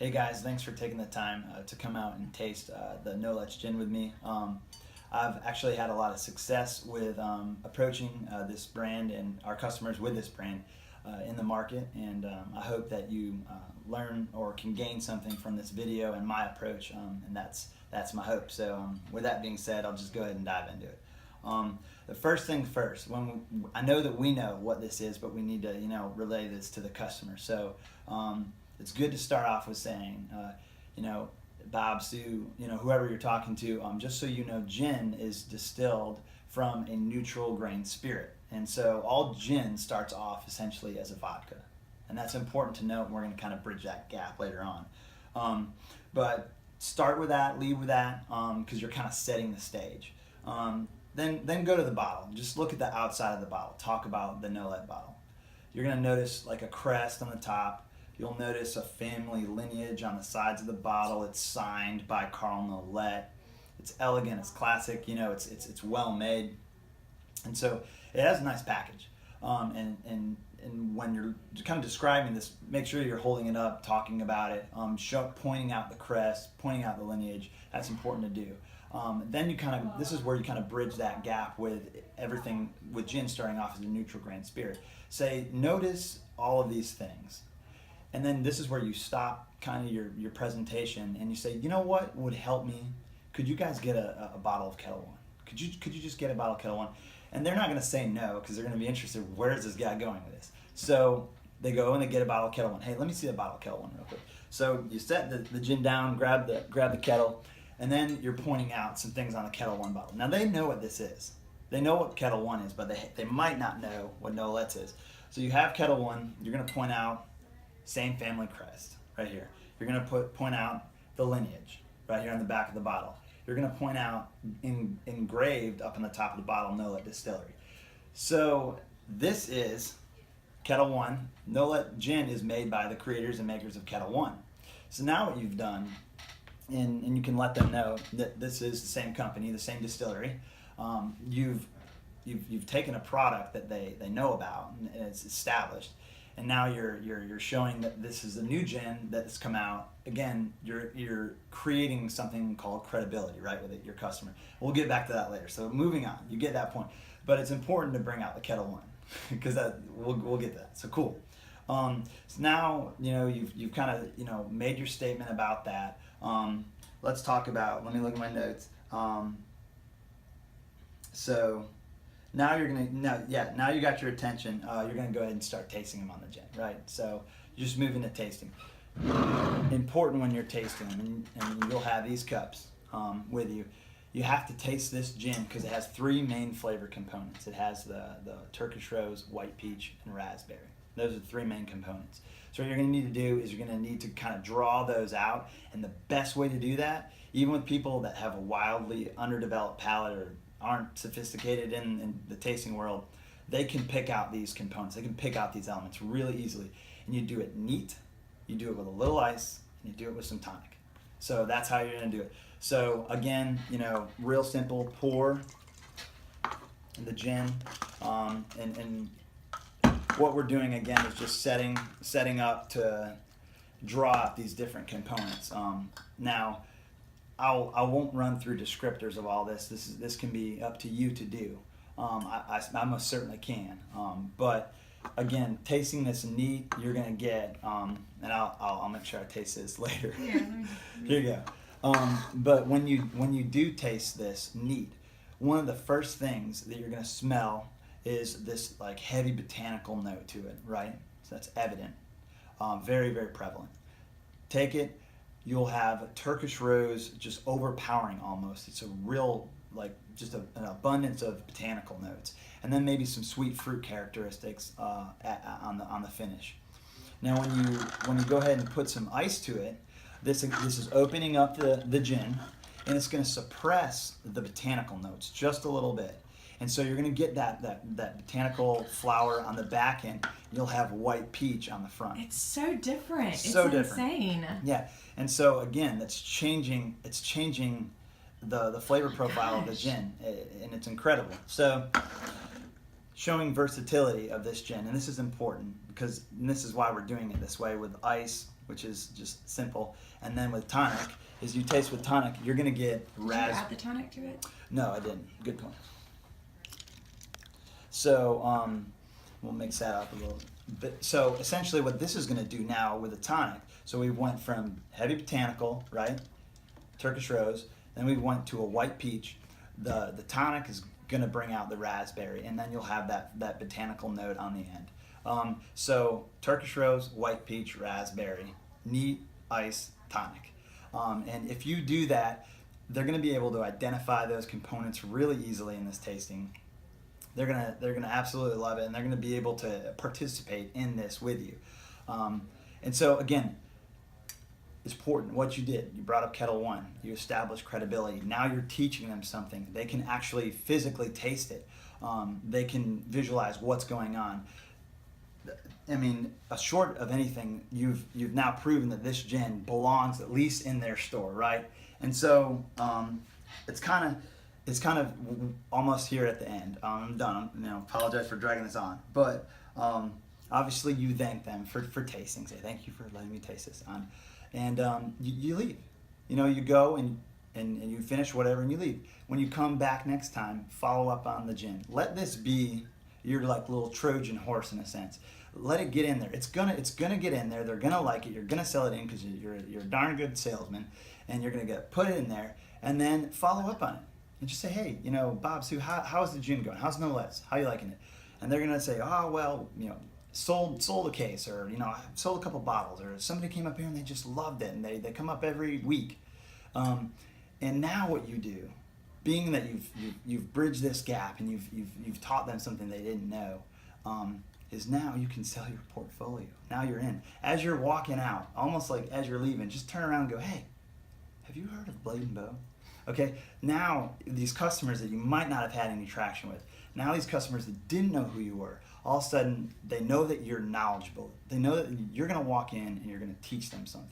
Hey guys, thanks for taking the time to come out and taste the Nolets gin with me. I've actually had a lot of success with approaching this brand and our customers with this brand in the market, and I hope that you learn or can gain something from this video and my approach, and that's my hope. So with that being said, I'll just go ahead and dive into it. The first thing first, I know that we know what this is, but we need to relay this to the customer. So it's good to start off with saying, Bob, Sue, whoever you're talking to, just so you know, gin is distilled from a neutral grain spirit. And so all gin starts off essentially as a vodka. And that's important to note, and we're going to kind of bridge that gap later on. But start with that, lead with that, because you're kind of setting the stage. Then go to the bottle. Just look at the outside of the bottle. Talk about the Nolet bottle. You're going to notice like a crest on the top. You'll notice a family lineage on the sides of the bottle. It's signed by Carl Nolet. It's elegant, it's classic, it's well made. And so it has a nice package. And when you're kind of describing this, make sure you're holding it up, talking about it, pointing out the crest, pointing out the lineage. That's important to do. Then this is where you kind of bridge that gap with everything, with gin starting off as a neutral grain spirit. Say, notice all of these things. And then this is where you stop kind of your presentation and you say, you know what would help me? Could you guys get a bottle of Kettle One? Could you just get a bottle of Kettle One? And they're not going to say no, because they're going to be interested. Where is this guy going with this? So they go and they get a bottle of Kettle One. Hey, let me see a bottle of Kettle One real quick. So you set the gin down, grab the kettle, and then you're pointing out some things on the Kettle One bottle. Now they know what this is. They know what Kettle One is, but they might not know what Nolets is. So you have Kettle One. You're going to point out same family crest right here. You're going to point out the lineage right here on the back of the bottle. You're going to point out engraved up on the top of the bottle, Nolet Distillery. So this is Kettle One. Nolet gin is made by the creators and makers of Kettle One. So now what you've done, and you can let them know that this is the same company, the same distillery. You've taken a product that they know about and it's established. And now you're showing that this is a new gin that's come out. Again, you're creating something called credibility, right, with your customer. We'll get back to that later. So moving on, you get that point. But it's important to bring out the Kettle One because we'll get to that. So cool. So now you've kind of made your statement about that. Let's talk about. Let me look at my notes. So. Now now you got your attention. You're gonna go ahead and start tasting them on the gin, right? So you're just moving to tasting. Important when you're tasting them, and you'll have these cups with you. You have to taste this gin because it has three main flavor components. It has the Turkish rose, white peach, and raspberry. Those are the three main components. So what you're gonna need to do is you're gonna need to kind of draw those out, and the best way to do that, even with people that have a wildly underdeveloped palate or aren't sophisticated in the tasting world, they can pick out these components. They can pick out these elements really easily. And you do it neat, you do it with a little ice, and you do it with some tonic. So that's how you're gonna do it. So again, real simple, pour the gin, and what we're doing again is just setting up to draw out these different components. Now, I won't run through descriptors of all this. This can be up to you to do. I most certainly can. But again, tasting this neat, you're gonna get, and I'll make sure I taste this later. Yeah. Here you go. But when you do taste this neat, one of the first things that you're gonna smell is this like heavy botanical note to it, right? So that's evident, very, very prevalent. Take it. You'll have Turkish rose just overpowering almost. It's a real, just an abundance of botanical notes. And then maybe some sweet fruit characteristics on the finish. Now when you go ahead and put some ice to it, this is opening up the gin, and it's going to suppress the botanical notes just a little bit. And so you're going to get that botanical flower on the back end. You'll have white peach on the front. It's so different. It's different. Insane. Yeah. And so again, that's changing. It's changing the flavor profile of the gin, and it's incredible. So showing versatility of this gin, and this is important because this is why we're doing it this way with ice, which is just simple. And then with tonic, is you taste with tonic, you're gonna get Did you add the tonic to it? No, I didn't. Good point. So we'll mix that up a little bit. So essentially, what this is gonna do now with the tonic. So we went from heavy botanical, right, Turkish rose, then we went to a white peach. The tonic is gonna bring out the raspberry, and then you'll have that botanical note on the end. So Turkish rose, white peach, raspberry, neat, ice, tonic. And if you do that, they're gonna be able to identify those components really easily in this tasting. They're gonna absolutely love it, and they're gonna be able to participate in this with you. And so again, it's important what you did. You brought up Kettle One. You established credibility. Now you're teaching them something. They can actually physically taste it. They can visualize what's going on. I mean, short of anything, you've now proven that this gin belongs at least in their store, right? And so it's kind of almost here at the end. I'm done. Apologize for dragging this on, but obviously you thank them for tasting. Say thank you for letting me taste this. And you leave. You go and you finish whatever and you leave. When you come back next time, follow up on the gin. Let this be your like little Trojan horse in a sense. Let it get in there. It's gonna get in there. They're gonna like it. You're gonna sell it in because you're a darn good salesman, and you're gonna put it in there and then follow up on it and just say, hey, Bob, Sue, how's the gin going? How's Nolets? How you liking it? And they're gonna say, oh well, sold a case, or I sold a couple bottles, or somebody came up here and they just loved it, and they come up every week. And now what you do, being that you've bridged this gap and you've taught them something they didn't know, is now you can sell your portfolio. Now you're in. As you're walking out, almost like as you're leaving, just turn around and go, hey, have you heard of Blade and Bow? Okay, now these customers that you might not have had any traction with, now these customers that didn't know who you were, all of a sudden they know that you're knowledgeable. They know that you're going to walk in and you're going to teach them something.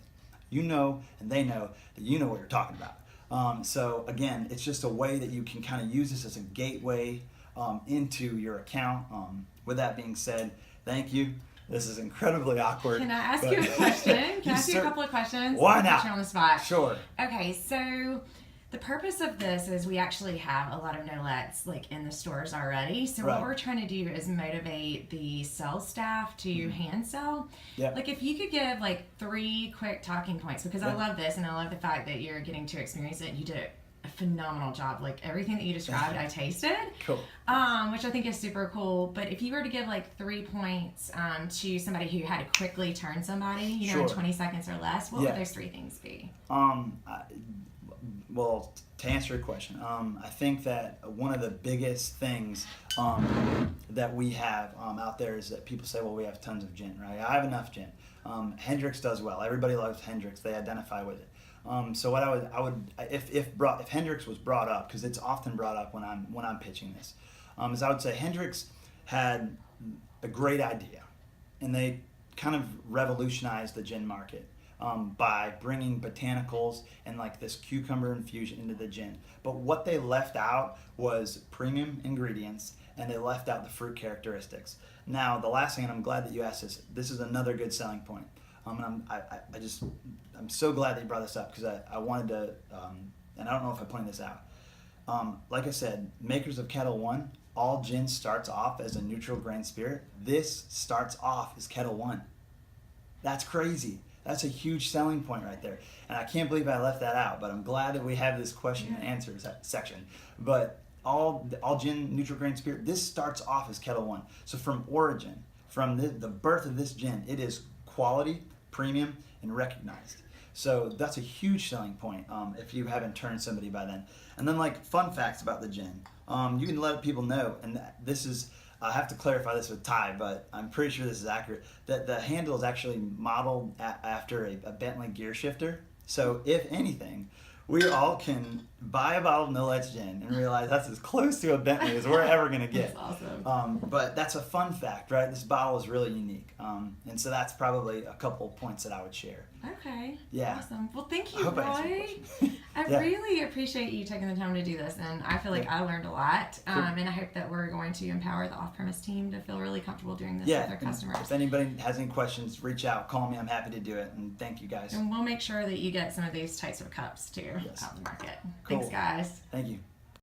And they know that you know what you're talking about. So again, it's just a way that you can kind of use this as a gateway into your account. With that being said, thank you. This is incredibly awkward. Can I ask you a question? Can I ask you a couple of questions? Why not? Put you on the spot. Sure. Okay, so the purpose of this is we actually have a lot of Nolets in the stores already. So Right. what we're trying to do is motivate the sales staff to hand sell. Yeah. If you could give 3 quick talking points, because I love this and I love the fact that you're getting to experience it. You did a phenomenal job. Everything that you described, I tasted. Cool. Which I think is super cool. But if you were to give 3 points to somebody who had to quickly turn somebody, Sure. in 20 seconds or less, what would those 3 things be? Well, to answer your question, I think that one of the biggest things that we have out there is that people say, well, we have tons of gin, right? I have enough gin. Hendrix does well. Everybody loves Hendrix. They identify with it. So what I would if Hendrix was brought up, because it's often brought up when I'm pitching this, is I would say Hendrix had a great idea, and they kind of revolutionized the gin market. By bringing botanicals and this cucumber infusion into the gin. But what they left out was premium ingredients, and they left out the fruit characteristics. Now, the last thing, and I'm glad that you asked this is another good selling point. And I'm so glad that you brought this up, because I wanted to, and I don't know if I pointed this out. Like I said, makers of Kettle One, all gin starts off as a neutral grain spirit. This starts off as Kettle One. That's crazy. That's a huge selling point right there. And I can't believe I left that out, but I'm glad that we have this question and answers section. But all gin, neutral grain spirit, this starts off as Kettle One. So from origin, from the birth of this gin, it is quality, premium, and recognized. So that's a huge selling point if you haven't turned somebody by then. And then fun facts about the gin. You can let people know, and this is, I have to clarify this with Ty, but I'm pretty sure this is accurate, that the handle is actually modeled after a Bentley gear shifter. So if anything, we all can buy a bottle of Nolets gin and realize that's as close to a Bentley as we're ever going to get. That's awesome. But that's a fun fact, right? This bottle is really unique. And so that's probably a couple points that I would share. Okay. Yeah. Awesome. Well, thank I you, hope I answered your Roy. question. I Yeah. really appreciate you taking the time to do this, and I feel like Yeah. I learned a lot. Cool. And I hope that we're going to empower the off-premise team to feel really comfortable doing this Yeah, with their and customers. if anybody has any questions, reach out, call me. I'm happy to do it. And thank you guys. And we'll make sure that you get some of these types of cups too Yes. out in the market. Cool. Thanks, guys. Thank you.